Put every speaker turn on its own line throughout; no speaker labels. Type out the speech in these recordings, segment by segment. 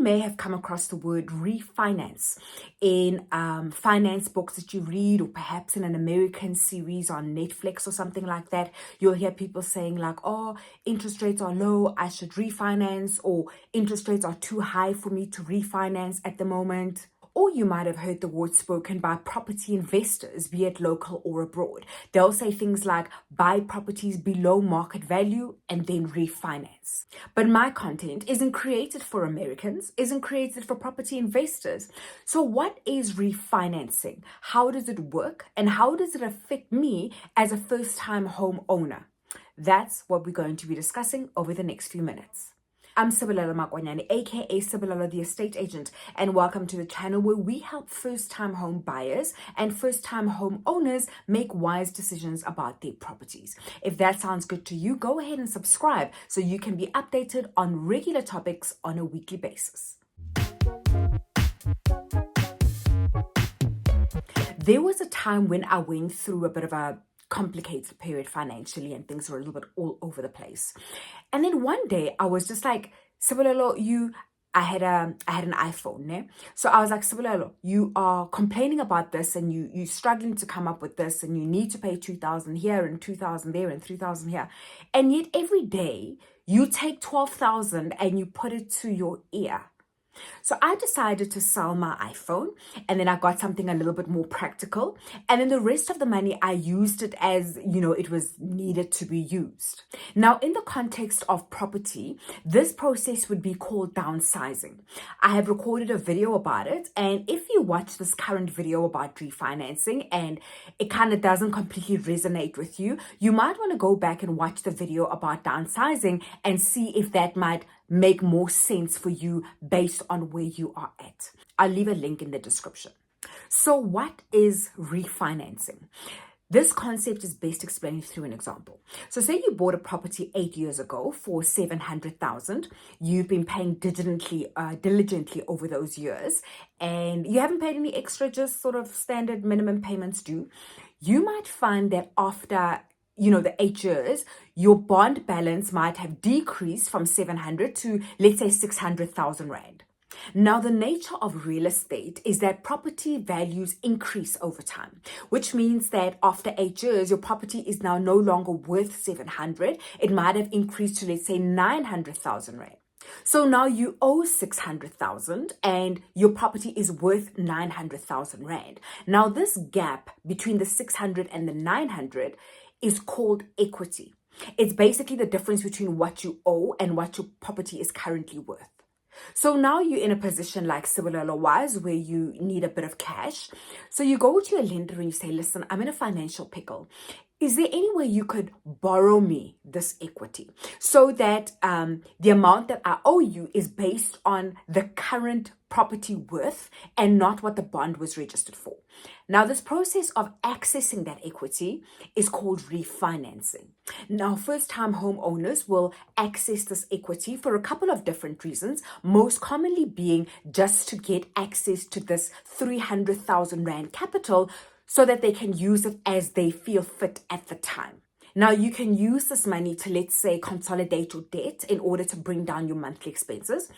You may have come across the word refinance in finance books that you read, or perhaps in an American series on Netflix or something like that. You'll hear people saying like, oh, interest rates are low, I should refinance, or interest rates are too high for me to refinance at the moment. Or you might have heard the word spoken by property investors, be it local or abroad. They'll say things like buy properties below market value and then refinance. But my content isn't created for Americans, isn't created for property investors. So what is refinancing? How does it work? And how does it affect me as a first-time home owner? That's what we're going to be discussing over the next few minutes. I'm Sibilelo Makwanyane, aka Sibilelo the Estate Agent, and welcome to the channel where we help first-time home buyers and first-time home owners make wise decisions about their properties. If that sounds good to you, go ahead and subscribe so you can be updated on regular topics on a weekly basis. There was a time when I went through a bit of a complicated period financially and things were a little bit all over the place. And then one day I was just like, Sibilelo, I had an iPhone, ne? So I was like, Sibilelo, you are complaining about this and you're struggling to come up with this and you need to pay 2,000 here and 2,000 there and 3,000 here. And yet every day you take 12,000 and you put it to your ear. So I decided to sell my iPhone, and then I got something a little bit more practical. And then the rest of the money, I used it as, it was needed to be used. Now, in the context of property, this process would be called downsizing. I have recorded a video about it. And if you watch this current video about refinancing and it kind of doesn't completely resonate with you, you might want to go back and watch the video about downsizing and see if that might make more sense for you based on where you are at. I'll leave a link in the description. So what is refinancing? This concept is best explained through an example. So say you bought a property 8 years ago for 700,000. You've been paying diligently over those years, and you haven't paid any extra, just sort of standard minimum payments due. You might find that after the 8 years, your bond balance might have decreased from 700 to, let's say, 600,000 Rand. Now, the nature of real estate is that property values increase over time, which means that after 8 years, your property is now no longer worth 700. It might have increased to, let's say, 900,000 Rand. So now you owe 600,000 and your property is worth 900,000 Rand. Now, this gap between the 600 and the 900 is called equity. It's basically the difference between what you owe and what your property is currently worth. So now you're in a position like Sibilelo was, where you need a bit of cash. So you go to your lender and you say, listen, I'm in a financial pickle. Is there any way you could borrow me this equity so that the amount that I owe you is based on the current property worth and not what the bond was registered for? Now, this process of accessing that equity is called refinancing. Now, first-time homeowners will access this equity for a couple of different reasons, most commonly being just to get access to this 300,000 Rand capital so that they can use it as they feel fit at the time. Now, you can use this money to, let's say, consolidate your debt in order to bring down your monthly expenses,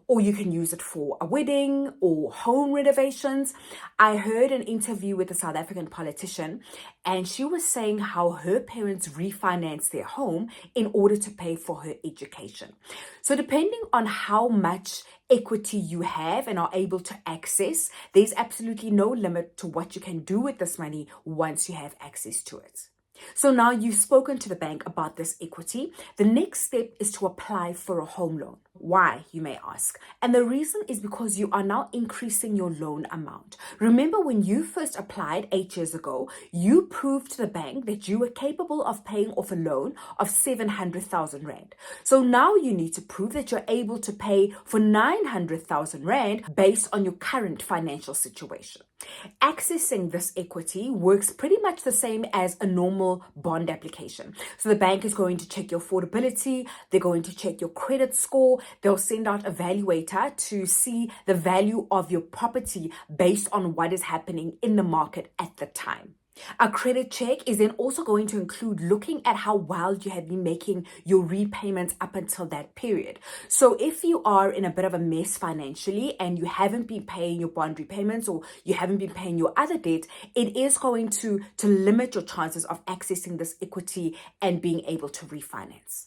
or you can use it for a wedding or home renovations. I heard an interview with a South African politician, and she was saying how her parents refinanced their home in order to pay for her education. So depending on how much equity you have and are able to access, there's absolutely no limit to what you can do with this money once you have access to it. So now you've spoken to the bank about this equity. The next step is to apply for a home loan. Why, you may ask? And the reason is because you are now increasing your loan amount. Remember, when you first applied 8 years ago, you proved to the bank that you were capable of paying off a loan of 700,000 Rand. So now you need to prove that you're able to pay for 900,000 Rand based on your current financial situation. Accessing this equity works pretty much the same as a normal bond application. So the bank is going to check your affordability, they're going to check your credit score, they'll send out a valuator to see the value of your property based on what is happening in the market at the time. A credit check is then also going to include looking at how well you have been making your repayments up until that period. So if you are in a bit of a mess financially and you haven't been paying your bond repayments or you haven't been paying your other debt, it is going to limit your chances of accessing this equity and being able to refinance.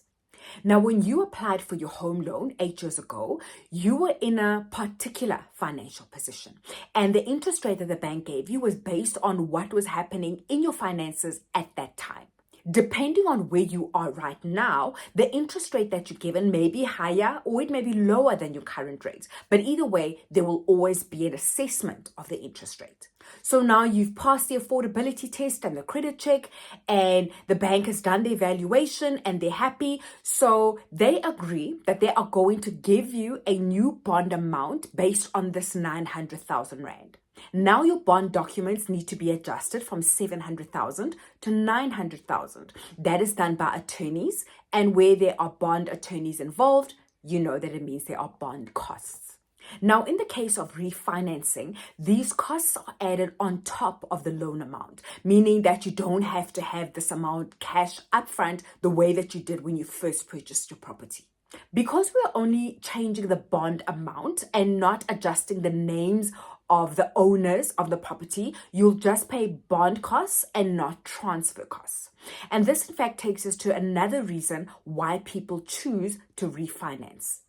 Now, when you applied for your home loan 8 years ago, you were in a particular financial position. And the interest rate that the bank gave you was based on what was happening in your finances at that time. Depending on where you are right now, the interest rate that you're given may be higher or it may be lower than your current rate. But either way, there will always be an assessment of the interest rate. So now you've passed the affordability test and the credit check, and the bank has done the evaluation and they're happy. So they agree that they are going to give you a new bond amount based on this 900,000 Rand. Now your bond documents need to be adjusted from 700,000 to 900,000. That is done by attorneys, and where there are bond attorneys involved, you know that it means there are bond costs. Now, in the case of refinancing, these costs are added on top of the loan amount, meaning that you don't have to have this amount cash upfront the way that you did when you first purchased your property. Because we're only changing the bond amount and not adjusting the names of the owners of the property, you'll just pay bond costs and not transfer costs. And this, in fact, takes us to another reason why people choose to refinance.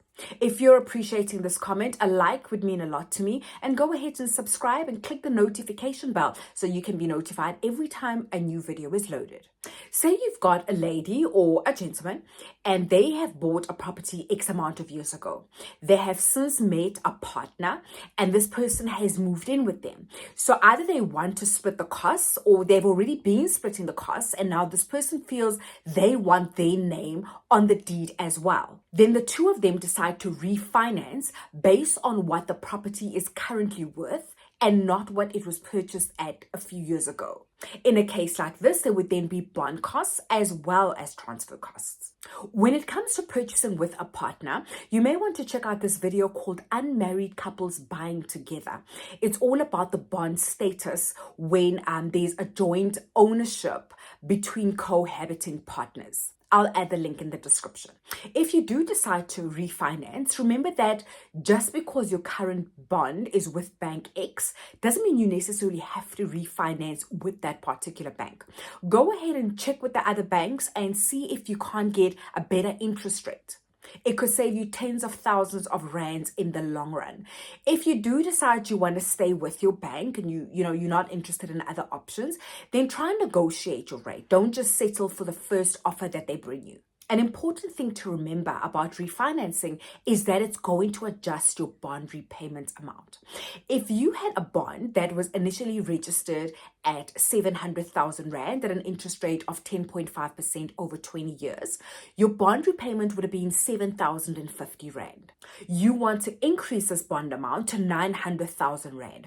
If you're appreciating this comment, a like would mean a lot to me, and go ahead and subscribe and click the notification bell so you can be notified every time a new video is loaded. Say you've got a lady or a gentleman and they have bought a property X amount of years ago. They have since met a partner and this person has moved in with them. So either they want to split the costs or they've already been splitting the costs and now this person feels they want their name on the deed as well. Then the two of them decide to refinance based on what the property is currently worth and not what it was purchased at a few years ago. In a case like this, there would then be bond costs as well as transfer costs. When it comes to purchasing with a partner, you may want to check out this video called Unmarried Couples Buying Together. It's all about the bond status when there's a joint ownership between cohabiting partners. I'll add the link in the description. If you do decide to refinance, remember that just because your current bond is with Bank X doesn't mean you necessarily have to refinance with that particular bank. Go ahead and check with the other banks and see if you can't get a better interest rate. It could save you tens of thousands of rands in the long run. If you do decide you want to stay with your bank and you're not interested in other options, then try and negotiate your rate. Don't just settle for the first offer that they bring you. An important thing to remember about refinancing is that it's going to adjust your bond repayment amount. If you had a bond that was initially registered at 700,000 Rand at an interest rate of 10.5% over 20 years, your bond repayment would have been 7,050 Rand. You want to increase this bond amount to 900,000 Rand.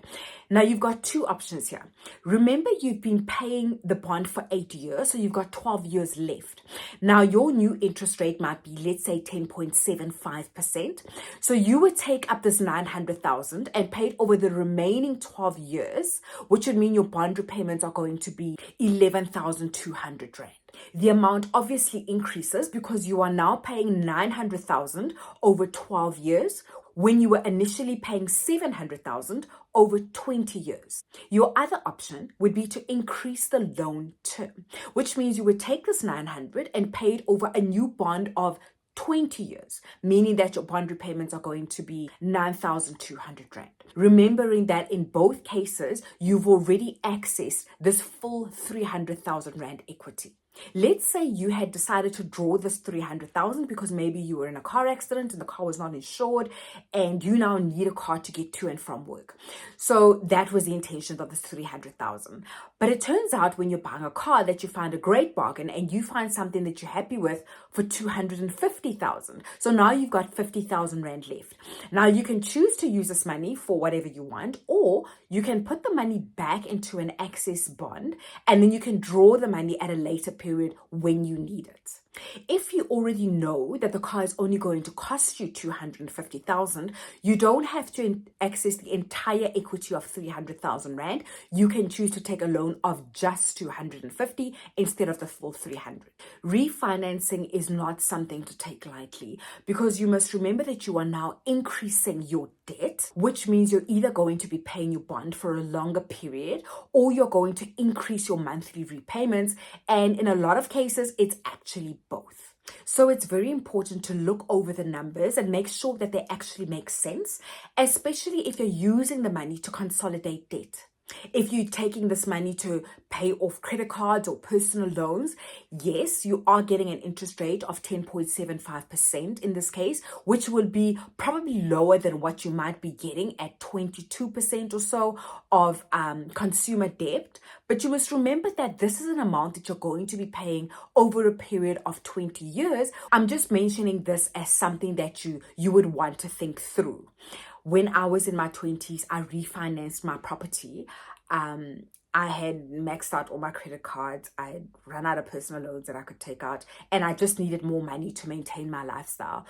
Now you've got two options here. Remember, you've been paying the bond for 8 years, so you've got 12 years left. Now your new interest rate might be, let's say, 10.75%. So you would take up this 900,000 and pay it over the remaining 12 years, which would mean your bond repayments are going to be 11,200 Rand. The amount obviously increases because you are now paying 900,000 over 12 years when you were initially paying 700,000 over 20 years. Your other option would be to increase the loan term, which means you would take this 900 and pay it over a new bond of 20 years, meaning that your bond repayments are going to be 9,200 Rand. Remembering that in both cases, you've already accessed this full 300,000 Rand equity. Let's say you had decided to draw this 300,000 because maybe you were in a car accident and the car was not insured and you now need a car to get to and from work. So that was the intention of this 300,000. But it turns out when you're buying a car that you find a great bargain and you find something that you're happy with for 250,000. So now you've got 50,000 Rand left. Now you can choose to use this money for whatever you want, or you can put the money back into an access bond and then you can draw the money at a later period when you need it. If you already know that the car is only going to cost you 250,000, you don't have to access the entire equity of 300,000 Rand. You can choose to take a loan of just 250 instead of the full 300. Refinancing is not something to take lightly, because you must remember that you are now increasing your debt, which means you're either going to be paying your bond for a longer period or you're going to increase your monthly repayments. And in a lot of cases, it's actually both. So it's very important to look over the numbers and make sure that they actually make sense, especially if you're using the money to consolidate debt. If you're taking this money to pay off credit cards or personal loans, yes, you are getting an interest rate of 10.75% in this case, which will be probably lower than what you might be getting at 22% or so of consumer debt. But you must remember that this is an amount that you're going to be paying over a period of 20 years. I'm just mentioning this as something that you would want to think through. When I was in my 20s, I refinanced my property. I had maxed out all my credit cards. I had run out of personal loans that I could take out, and I just needed more money to maintain my lifestyle.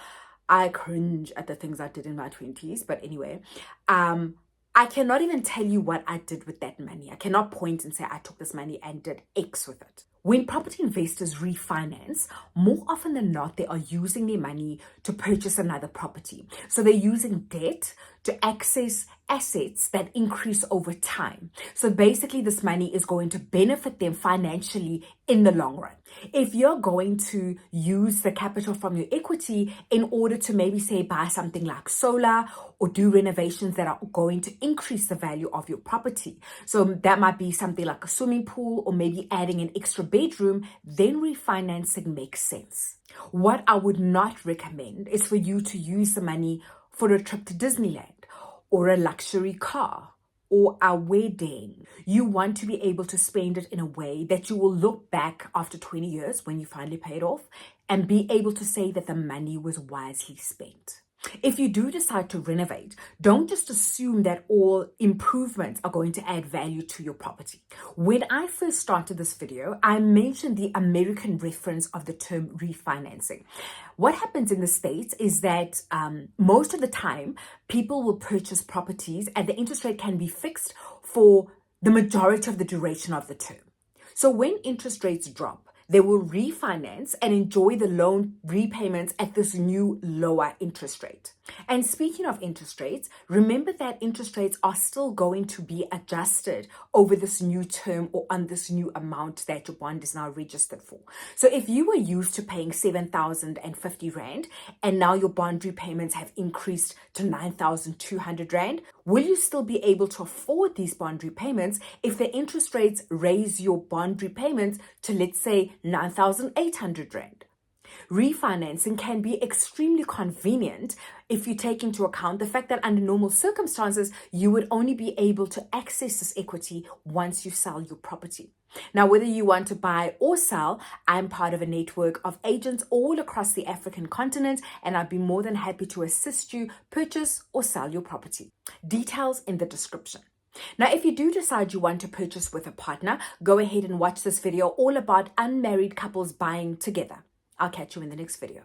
I cringe at the things I did in my 20s, but anyway, I cannot even tell you what I did with that money. I cannot point and say I took this money and did X with it. When property investors refinance, more often than not, they are using their money to purchase another property. So they're using debt to access assets that increase over time. So basically, this money is going to benefit them financially in the long run. If you're going to use the capital from your equity in order to maybe say buy something like solar or do renovations that are going to increase the value of your property, so that might be something like a swimming pool or maybe adding an extra bedroom, then refinancing makes sense. What I would not recommend is for you to use the money for a trip to Disneyland or a luxury car or a wedding. You want to be able to spend it in a way that you will look back after 20 years when you finally pay it off and be able to say that the money was wisely spent. If you do decide to renovate, don't just assume that all improvements are going to add value to your property. When I first started this video, I mentioned the American reference of the term refinancing. What happens in the States is that most of the time, people will purchase properties and the interest rate can be fixed for the majority of the duration of the term. So when interest rates drop, they will refinance and enjoy the loan repayments at this new lower interest rate. And speaking of interest rates, remember that interest rates are still going to be adjusted over this new term or on this new amount that your bond is now registered for. So if you were used to paying 7,050 Rand and now your bond repayments have increased to 9,200 Rand, will you still be able to afford these bond repayments if the interest rates raise your bond repayments to, let's say, 9,800 Rand? Refinancing can be extremely convenient if you take into account the fact that under normal circumstances, you would only be able to access this equity once you sell your property. Now, whether you want to buy or sell, I'm part of a network of agents all across the African continent, and I'd be more than happy to assist you purchase or sell your property. Details in the description. Now, if you do decide you want to purchase with a partner, go ahead and watch this video all about unmarried couples buying together. I'll catch you in the next video.